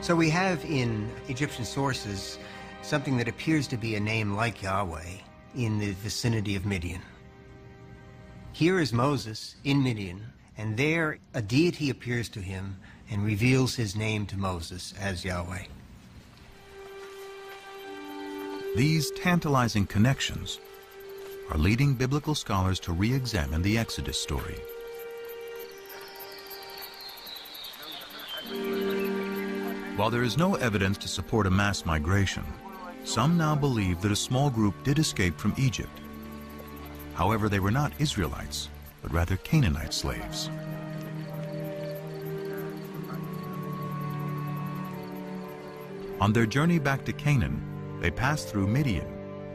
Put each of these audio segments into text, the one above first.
So we have in Egyptian sources something that appears to be a name like Yahweh in the vicinity of Midian. Here is Moses in Midian, and there a deity appears to him and reveals his name to Moses as Yahweh. These tantalizing connections are leading biblical scholars to re-examine the Exodus story. While there is no evidence to support a mass migration, some now believe that a small group did escape from Egypt. However, they were not Israelites, but rather Canaanite slaves. On their journey back to Canaan, they pass through Midian,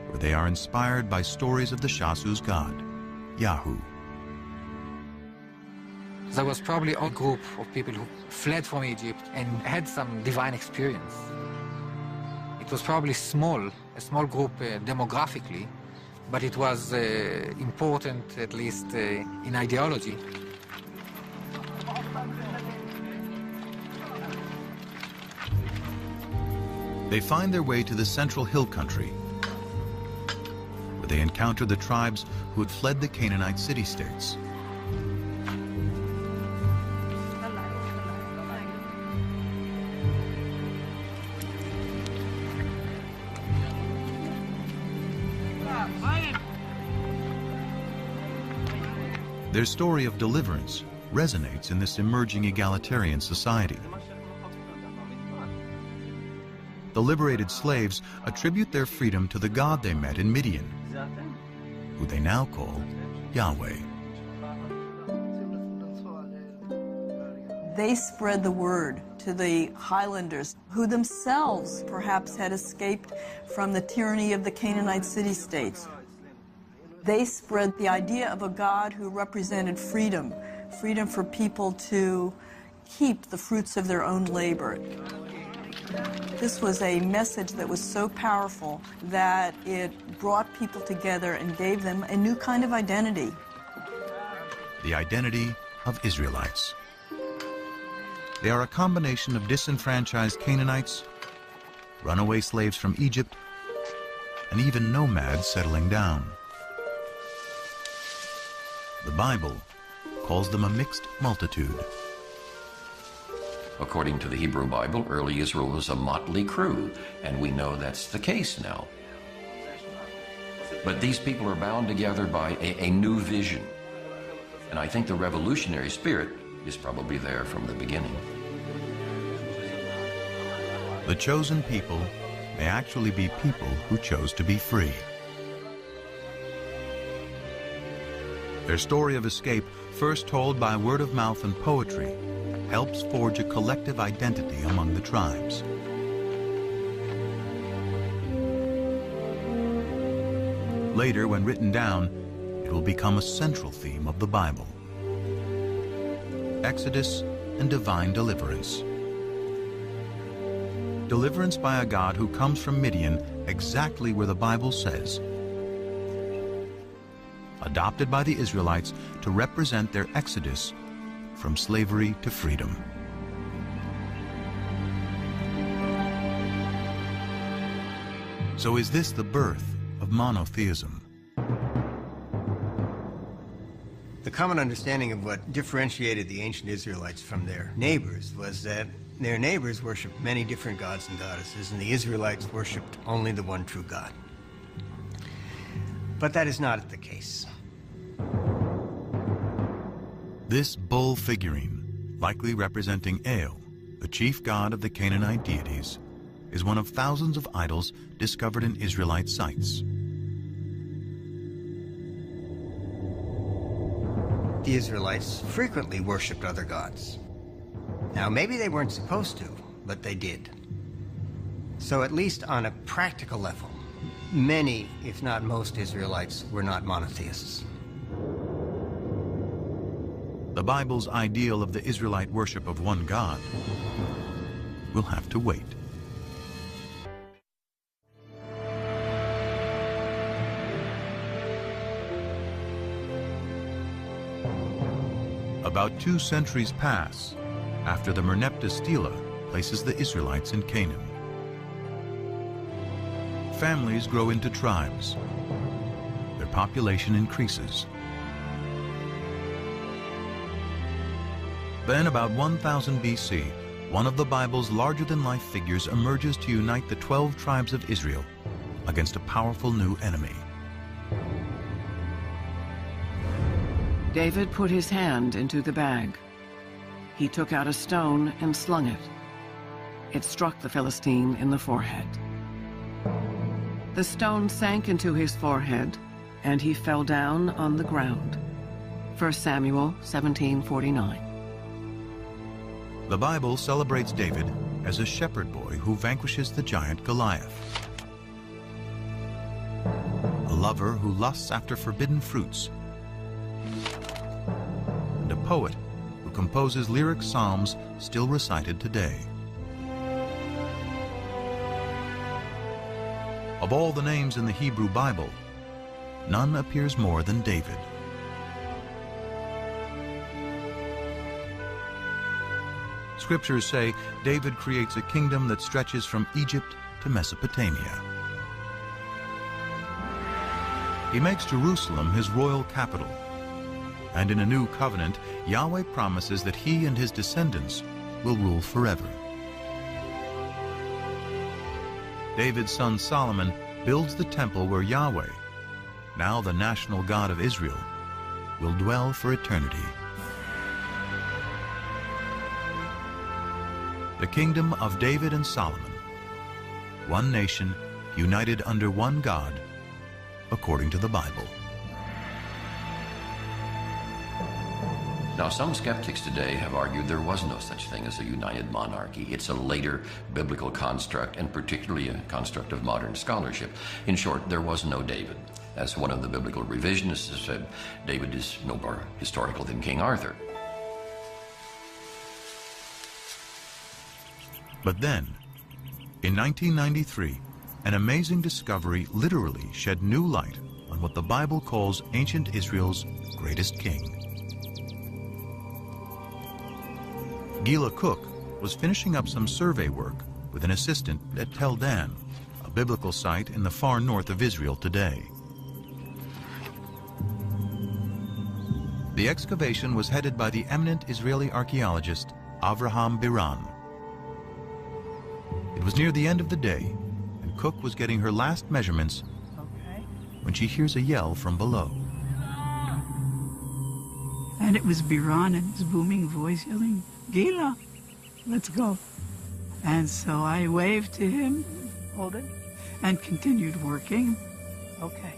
where they are inspired by stories of the Shasu's god, Yahu. There was probably a group of people who fled from Egypt and had some divine experience. It was probably a small group demographically, but it was important, at least in ideology. They find their way to the central hill country, where they encounter the tribes who had fled the Canaanite city-states. Their story of deliverance resonates in this emerging egalitarian society. The liberated slaves attribute their freedom to the God they met in Midian, who they now call Yahweh. They spread the word to the highlanders, who themselves perhaps had escaped from the tyranny of the Canaanite city-states. They spread the idea of a God who represented freedom, freedom for people to keep the fruits of their own labor. This was a message that was so powerful that it brought people together and gave them a new kind of identity. The identity of Israelites. They are a combination of disenfranchised Canaanites, runaway slaves from Egypt, and even nomads settling down. The Bible calls them a mixed multitude. According to the Hebrew Bible, early Israel was a motley crew, and we know that's the case now. But these people are bound together by a new vision. And I think the revolutionary spirit is probably there from the beginning. The chosen people may actually be people who chose to be free. Their story of escape, first told by word of mouth and poetry, helps forge a collective identity among the tribes. Later, when written down, it will become a central theme of the Bible. Exodus and divine deliverance. Deliverance by a God who comes from Midian, exactly where the Bible says. Adopted by the Israelites to represent their exodus from slavery to freedom. So is this the birth of monotheism? The common understanding of what differentiated the ancient Israelites from their neighbors was that their neighbors worshipped many different gods and goddesses, and the Israelites worshipped only the one true God. But that is not the case. This bull figurine, likely representing El, the chief god of the Canaanite deities, is one of thousands of idols discovered in Israelite sites. The Israelites frequently worshipped other gods. Now, maybe they weren't supposed to, but they did. So at least on a practical level, many, if not most, Israelites were not monotheists. The Bible's ideal of the Israelite worship of one God will have to wait. About 2 centuries pass after the Merneptah Stela places the Israelites in Canaan. Families grow into tribes. Their population increases. Then, about 1000 BC, one of the Bible's larger-than-life figures emerges to unite the 12 tribes of Israel against a powerful new enemy. David put his hand into the bag. He took out a stone and slung it. It struck the Philistine in the forehead. The stone sank into his forehead, and he fell down on the ground. 1 Samuel 17:49. The Bible celebrates David as a shepherd boy who vanquishes the giant Goliath. A lover who lusts after forbidden fruits. And a poet who composes lyric psalms still recited today. Of all the names in the Hebrew Bible, none appears more than David. Scriptures say David creates a kingdom that stretches from Egypt to Mesopotamia. He makes Jerusalem his royal capital. And in a new covenant, Yahweh promises that he and his descendants will rule forever. David's son Solomon builds the temple where Yahweh, now the national God of Israel, will dwell for eternity. The kingdom of David and Solomon, one nation united under one God, according to the Bible. Now, some skeptics today have argued there was no such thing as a united monarchy. It's a later biblical construct, and particularly a construct of modern scholarship. In short, there was no David. As one of the biblical revisionists has said, David is no more historical than King Arthur. But then, in 1993, an amazing discovery literally shed new light on what the Bible calls ancient Israel's greatest king. Gila Cook was finishing up some survey work with an assistant at Tel Dan, a biblical site in the far north of Israel today. The excavation was headed by the eminent Israeli archaeologist Avraham Biran. It was near the end of the day, and Cook was getting her last measurements when she hears a yell from below. And it was Biran in his booming voice yelling, "Gila, let's go." And so I waved to him, hold it, and continued working. Okay.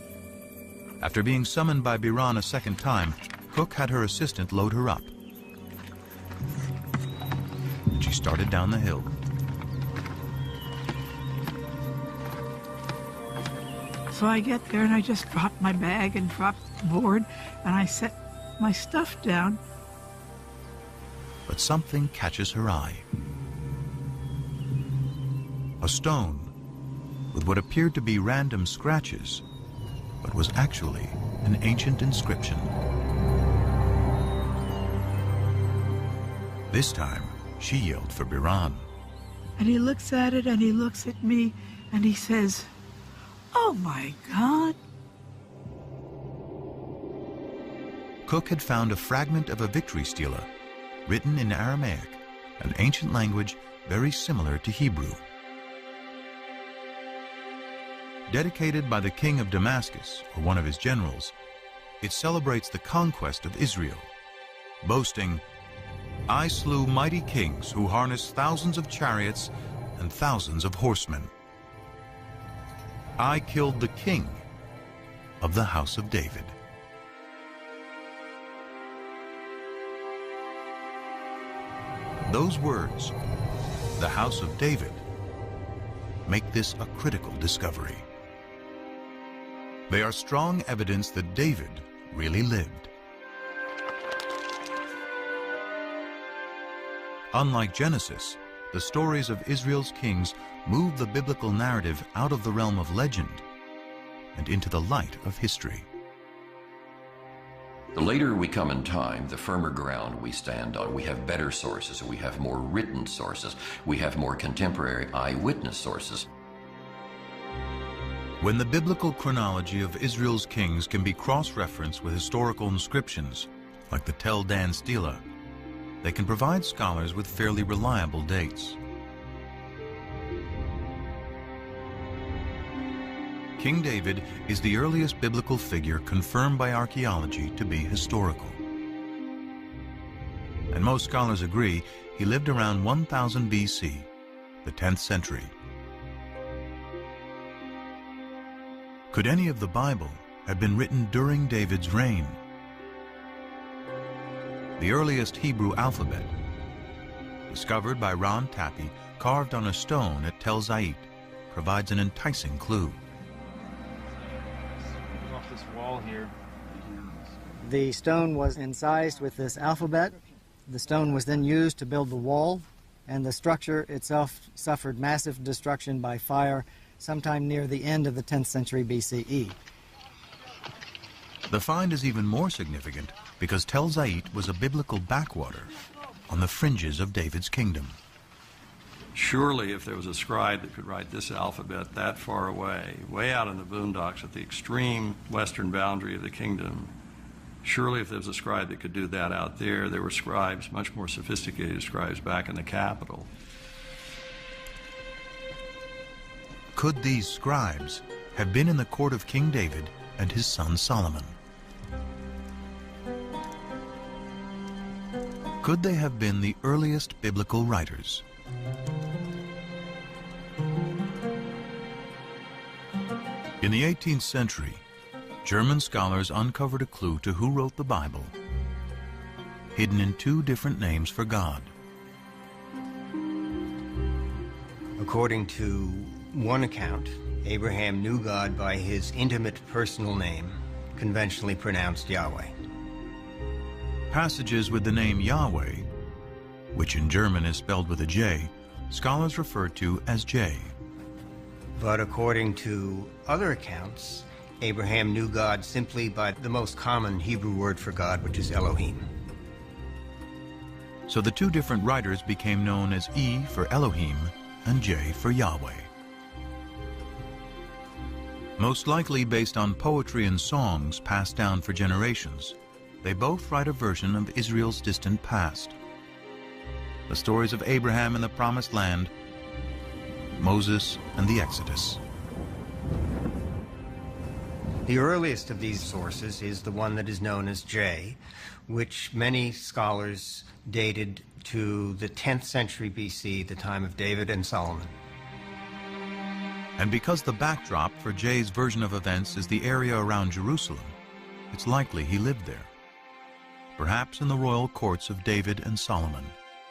After being summoned by Biran a second time, Cook had her assistant load her up. And she started down the hill. So I get there and I just dropped my bag and dropped the board and I set my stuff down. But something catches her eye. A stone with what appeared to be random scratches, but was actually an ancient inscription. This time, she yelled for Biran. And he looks at it and he looks at me and he says, "Oh my God." Cook had found a fragment of a victory stela written in Aramaic, an ancient language very similar to Hebrew. Dedicated by the king of Damascus, or one of his generals, it celebrates the conquest of Israel, boasting, "I slew mighty kings who harnessed thousands of chariots and thousands of horsemen. I killed the king of the house of David." Those words, the house of David, make this a critical discovery. They are strong evidence that David really lived. Unlike Genesis, the stories of Israel's kings move the biblical narrative out of the realm of legend and into the light of history. The later we come in time, the firmer ground we stand on. We have better sources. We have more written sources. We have more contemporary eyewitness sources. When the biblical chronology of Israel's kings can be cross-referenced with historical inscriptions, like the Tel Dan Stela, they can provide scholars with fairly reliable dates. King David is the earliest biblical figure confirmed by archaeology to be historical. And most scholars agree he lived around 1000 BC, the 10th century. Could any of the Bible have been written during David's reign? The earliest Hebrew alphabet, discovered by Ron Tappy, carved on a stone at Tel Zait, provides an enticing clue. Off this wall here. The stone was incised with this alphabet. The stone was then used to build the wall, and the structure itself suffered massive destruction by fire sometime near the end of the 10th century BCE. The find is even more significant because Tel Zait was a biblical backwater on the fringes of David's kingdom. Surely if there was a scribe that could write this alphabet that far away, way out in the boondocks at the extreme western boundary of the kingdom, surely if there was a scribe that could do that out there, there were scribes, much more sophisticated scribes, back in the capital. Could these scribes have been in the court of King David and his son Solomon? Could they have been the earliest biblical writers? In the 18th century, German scholars uncovered a clue to who wrote the Bible, hidden in two different names for God. According to one account, Abraham knew God by his intimate personal name, conventionally pronounced Yahweh. Passages with the name Yahweh, which in German is spelled with a J, scholars refer to as J. But according to other accounts, Abraham knew God simply by the most common Hebrew word for God, which is Elohim. So the two different writers became known as E for Elohim and J for Yahweh. Most likely based on poetry and songs passed down for generations, they both write a version of Israel's distant past. The stories of Abraham in the Promised Land, Moses and the Exodus. The earliest of these sources is the one that is known as J, which many scholars dated to the 10th century BC, the time of David and Solomon. And because the backdrop for J's version of events is the area around Jerusalem, it's likely he lived there, perhaps in the royal courts of David and Solomon.